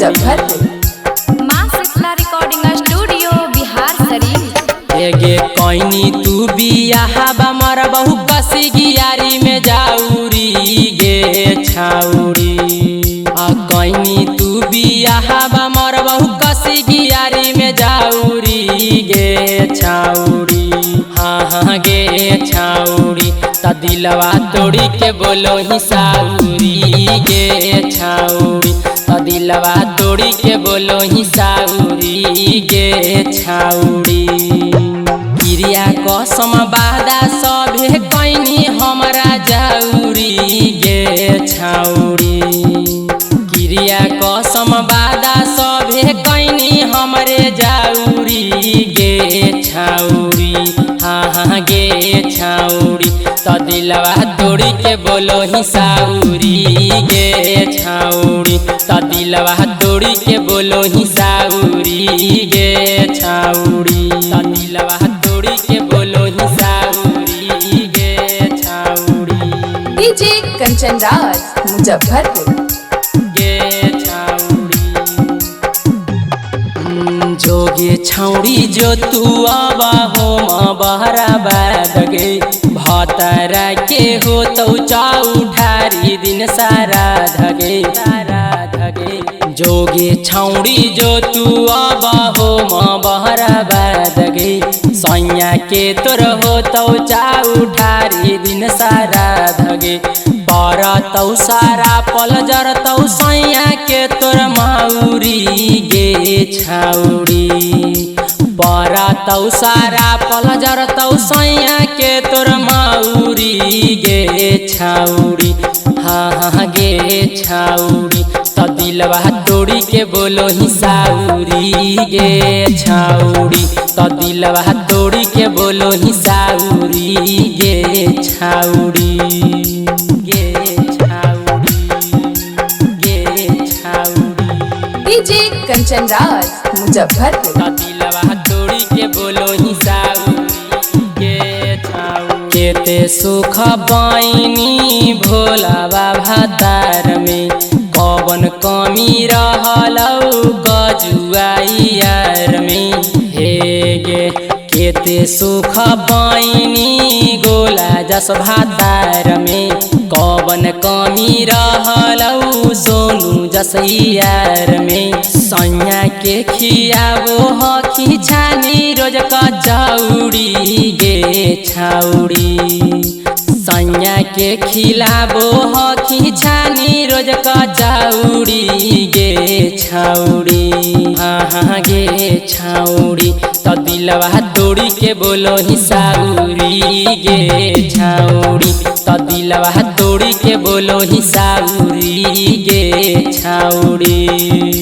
मुजफ्फरपुर। माँ Shitala recording studio Bihar Sharif. एगे कोइनी तू बियाह बमर बहु कसी गियारी में जाऊरी गे छाउरी। कोइनी तू बियाह बमर बहु कसी गियारी में जाऊरी गे छाउरी। हाँ गे छाउरी त दिलवा तोड़ी के बोलो ही साउरी गे छाउरी। त दिलवा तोड़ी के बोलो ही साउरी गे छाउरी। क्रिया कसम बादा सभे कैनी हमरा जाऊरी गे छाउरी। क्रिया कसम बादा सभे कैनी हमरे जाऊरी गे छाउरी। हाँ गे छाउरी त दिलवा तोड़ी के बोलो ही साउरी गे छाउरी। त दिलवा तोड़ी के बोलो ही साउरी गे छाउरी। त दिलवा तोड़ी के बोलो ही साउरी गे छाउरी। डीजे कंचन राज मुजफ्फरपुर। जोगे छौड़ी जो तू आवा हो माँ बहरा बादगे भतरा के हो तो चाऊ ठारी दिन सारा धगे। जोगे छौड़ी जो तू आवा हो माँ बहरा बादगे सैया के तोर हो तो चाऊ ठारी दिन सारा धगे। पर तौ सारा पल जर तौ सैया के तोर माउरी गे छाउरी। पर तौ सारा पल जर तौ सैया के तोर माउरी गे छाउरी। हाँ गे छाउरी त दिलवा तोड़ी के बोलो ही साउरी गे छाउरी। त दिलवा तोड़ी के बोलो ही साउरी गे छाउरी। डीजे कंचन राज मुजफ्फरपुर। दिलवा तोड़ी के बोलो ही साउरी गे छाउरी। केते सुख बाइनी भोलावा भातार में कवन कमी रहलौ गजुआई यार में। हे गे केते सुख बाइनी गोला जस भातार में कवन कमी रहलौ सोनू जस यार में। सैया के खियाबो हखी छानी रोज कचौड़ी गे छाउरी। सैया के खिलाबो हखी छानी रोज कचौड़ी गे छाउरी। हाँ गे छाउरी त दिलवा तोड़ी के बोलो ही साउरी गे छाउरी। त दिलवा तोड़ी के बोलो ही साउरी गे छाउरी।